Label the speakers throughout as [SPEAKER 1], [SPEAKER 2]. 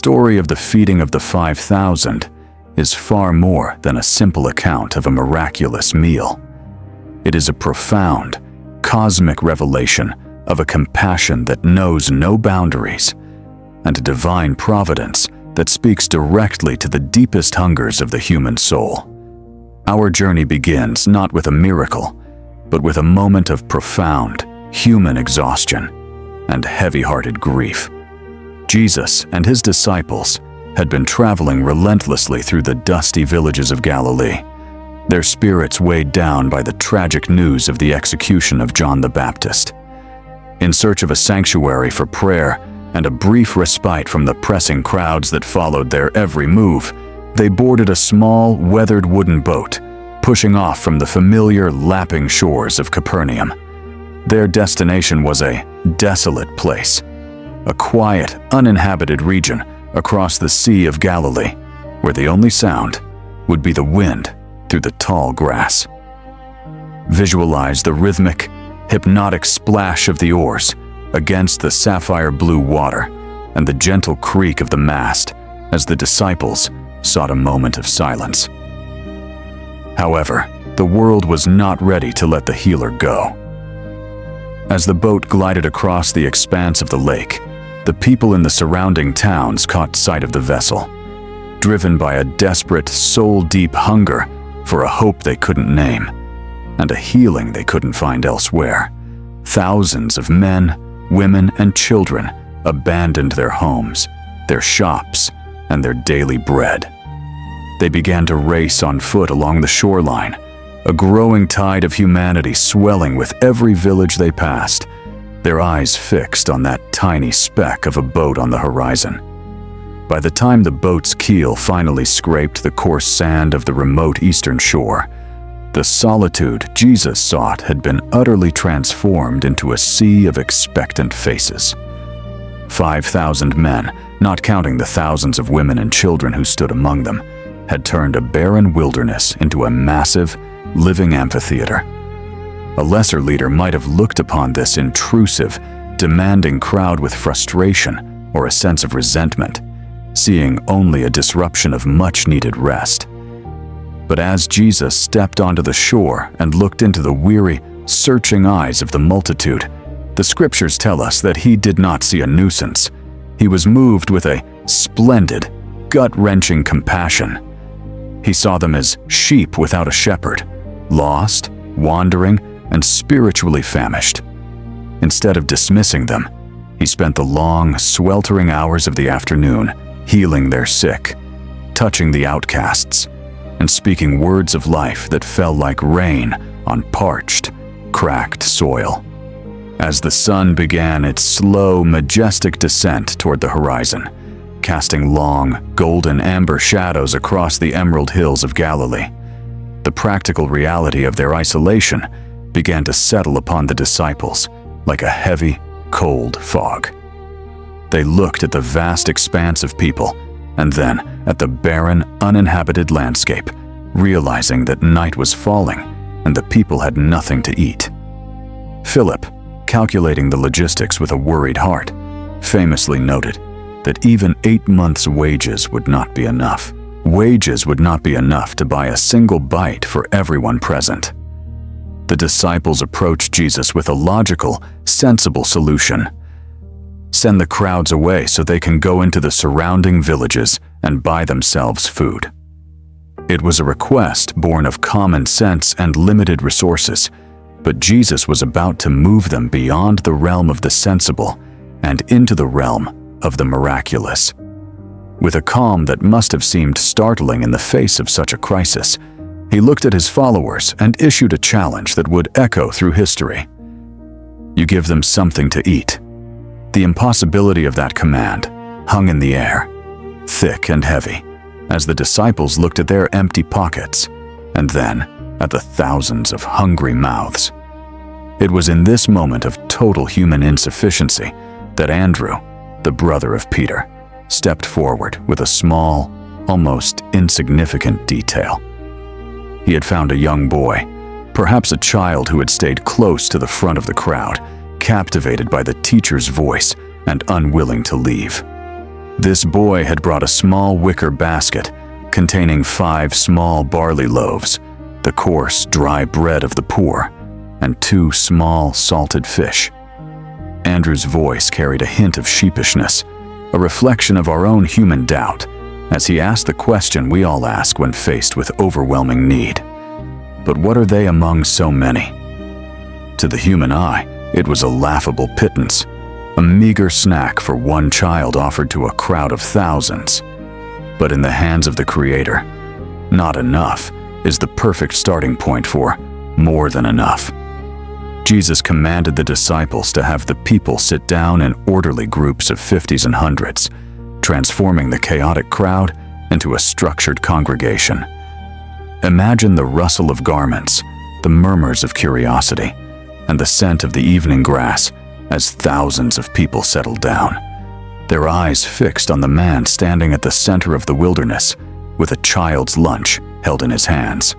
[SPEAKER 1] story of the feeding of the 5,000 is far more than a simple account of a miraculous meal. It is a profound, cosmic revelation of a compassion that knows no boundaries and a divine providence that speaks directly to the deepest hungers of the human soul. Our journey begins not with a miracle, but with a moment of profound human exhaustion and heavy-hearted grief. Jesus and his disciples had been traveling relentlessly through the dusty villages of Galilee, their spirits weighed down by the tragic news of the execution of John the Baptist. In search of a sanctuary for prayer and a brief respite from the pressing crowds that followed their every move, they boarded a small, weathered wooden boat, pushing off from the familiar, lapping shores of Capernaum. Their destination was a desolate place, a quiet, uninhabited region across the Sea of Galilee, where the only sound would be the wind through the tall grass. Visualize the rhythmic, hypnotic splash of the oars against the sapphire blue water and the gentle creak of the mast as the disciples sought a moment of silence. However, the world was not ready to let the healer go. As the boat glided across the expanse of the lake, the people in the surrounding towns caught sight of the vessel, driven by a desperate, soul-deep hunger for a hope they couldn't name and a healing they couldn't find elsewhere. Thousands of men, women, and children abandoned their homes, their shops, and their daily bread. They began to race on foot along the shoreline, a growing tide of humanity swelling with every village they passed, their eyes fixed on that tiny speck of a boat on the horizon. By the time the boat's keel finally scraped the coarse sand of the remote eastern shore, the solitude Jesus sought had been utterly transformed into a sea of expectant faces. 5,000 men, not counting the thousands of women and children who stood among them, had turned a barren wilderness into a massive, living amphitheater. A lesser leader might have looked upon this intrusive, demanding crowd with frustration or a sense of resentment, seeing only a disruption of much-needed rest. But as Jesus stepped onto the shore and looked into the weary, searching eyes of the multitude, the scriptures tell us that he did not see a nuisance. He was moved with a splendid, gut-wrenching compassion. He saw them as sheep without a shepherd, lost, wandering, and spiritually famished. Instead of dismissing them, he spent the long, sweltering hours of the afternoon healing their sick, touching the outcasts, and speaking words of life that fell like rain on parched, cracked soil. As the sun began its slow, majestic descent toward the horizon, casting long, golden amber shadows across the emerald hills of Galilee, the practical reality of their isolation began to settle upon the disciples like a heavy, cold fog. They looked at the vast expanse of people and then at the barren, uninhabited landscape, realizing that night was falling and the people had nothing to eat. Philip, calculating the logistics with a worried heart, famously noted that even 8 months' wages would not be enough. Wages would not be enough to buy a single bite for everyone present. The disciples approached Jesus with a logical, sensible solution. Send the crowds away so they can go into the surrounding villages and buy themselves food. It was a request born of common sense and limited resources, but Jesus was about to move them beyond the realm of the sensible and into the realm of the miraculous. With a calm that must have seemed startling in the face of such a crisis, he looked at his followers and issued a challenge that would echo through history. You give them something to eat. The impossibility of that command hung in the air, thick and heavy, as the disciples looked at their empty pockets and then at the thousands of hungry mouths. It was in this moment of total human insufficiency that Andrew, the brother of Peter, stepped forward with a small, almost insignificant detail. He had found a young boy, perhaps a child who had stayed close to the front of the crowd, captivated by the teacher's voice and unwilling to leave. This boy had brought a small wicker basket containing 5 small barley loaves, the coarse, dry bread of the poor, and 2 small, salted fish. Andrew's voice carried a hint of sheepishness, a reflection of our own human doubt, as he asked the question we all ask when faced with overwhelming need. But what are they among so many? To the human eye, it was a laughable pittance, a meager snack for one child offered to a crowd of thousands. But in the hands of the Creator, not enough is the perfect starting point for more than enough. Jesus commanded the disciples to have the people sit down in orderly groups of 50s and 100s, transforming the chaotic crowd into a structured congregation. Imagine the rustle of garments, the murmurs of curiosity, and the scent of the evening grass as thousands of people settled down, their eyes fixed on the man standing at the center of the wilderness with a child's lunch held in his hands.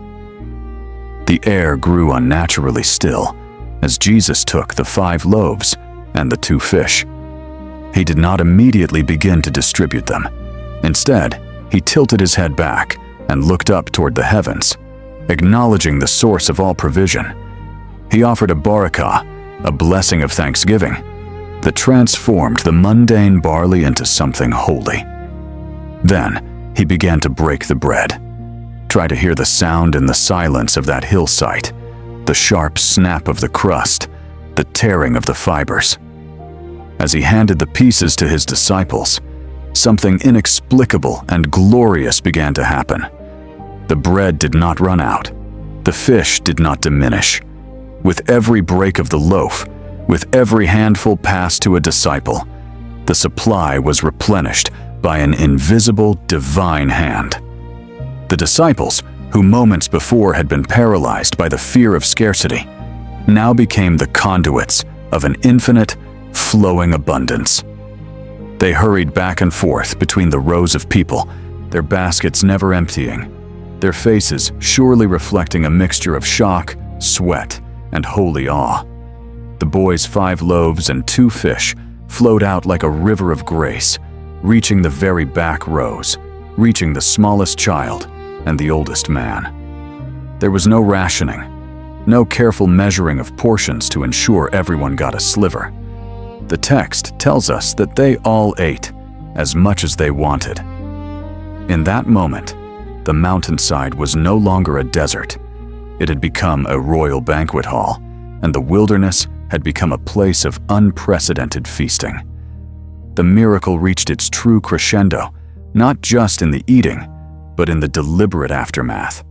[SPEAKER 1] The air grew unnaturally still as Jesus took the 5 loaves and the 2 fish. He did not immediately begin to distribute them. Instead, he tilted his head back and looked up toward the heavens, acknowledging the source of all provision. He offered a barakah, a blessing of thanksgiving, that transformed the mundane barley into something holy. Then, he began to break the bread. Try to hear the sound in the silence of that hillside, the sharp snap of the crust, the tearing of the fibers. As he handed the pieces to his disciples, something inexplicable and glorious began to happen. The bread did not run out. The fish did not diminish. With every break of the loaf, with every handful passed to a disciple, the supply was replenished by an invisible divine hand. The disciples, who moments before had been paralyzed by the fear of scarcity, now became the conduits of an infinite, flowing abundance. They hurried back and forth between the rows of people, their baskets never emptying, their faces surely reflecting a mixture of shock, sweat, and holy awe. The boy's 5 loaves and 2 fish flowed out like a river of grace, reaching the very back rows, reaching the smallest child and the oldest man. There was no rationing, no careful measuring of portions to ensure everyone got a sliver. The text tells us that they all ate as much as they wanted. In that moment, the mountainside was no longer a desert. It had become a royal banquet hall, and the wilderness had become a place of unprecedented feasting. The miracle reached its true crescendo, not just in the eating, but in the deliberate aftermath.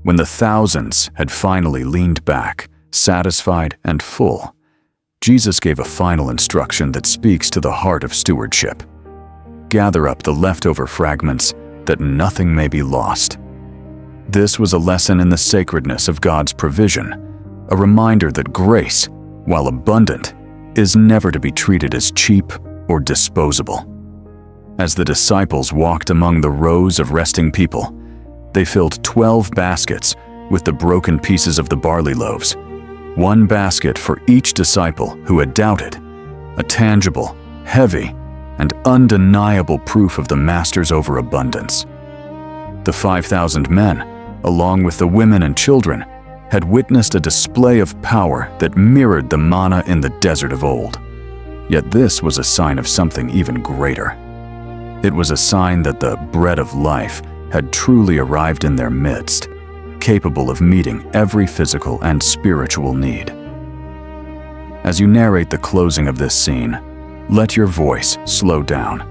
[SPEAKER 1] When the thousands had finally leaned back, satisfied and full, Jesus gave a final instruction that speaks to the heart of stewardship. Gather up the leftover fragments that nothing may be lost. This was a lesson in the sacredness of God's provision, a reminder that grace, while abundant, is never to be treated as cheap or disposable. As the disciples walked among the rows of resting people, they filled 12 baskets with the broken pieces of the barley loaves, 1 basket for each disciple who had doubted, a tangible, heavy, and undeniable proof of the Master's overabundance. The 5,000 men, along with the women and children, had witnessed a display of power that mirrored the manna in the desert of old. Yet this was a sign of something even greater. It was a sign that the bread of life had truly arrived in their midst, capable of meeting every physical and spiritual need. As you narrate the closing of this scene, let your voice slow down,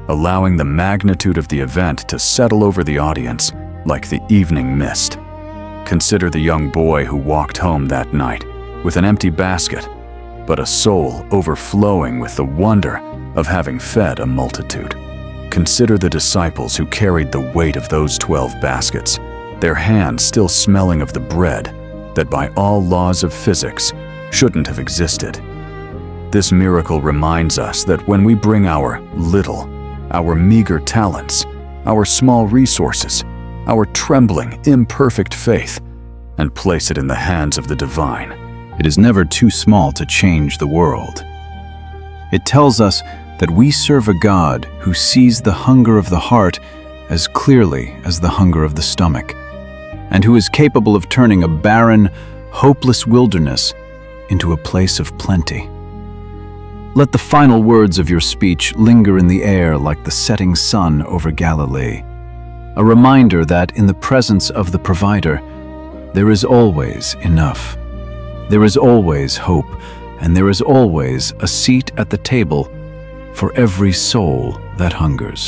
[SPEAKER 1] allowing the magnitude of the event to settle over the audience like the evening mist. Consider the young boy who walked home that night with an empty basket, but a soul overflowing with the wonder of having fed a multitude. Consider the disciples who carried the weight of those 12 baskets, their hands still smelling of the bread that by all laws of physics shouldn't have existed. This miracle reminds us that when we bring our little, our meager talents, our small resources, our trembling, imperfect faith, and place it in the hands of the divine,
[SPEAKER 2] it is never too small to change the world. It tells us that we serve a God who sees the hunger of the heart as clearly as the hunger of the stomach, and who is capable of turning a barren, hopeless wilderness into a place of plenty. Let the final words of your speech linger in the air like the setting sun over Galilee, a reminder that in the presence of the provider, there is always enough. There is always hope, and there is always a seat at the table for every soul that hungers.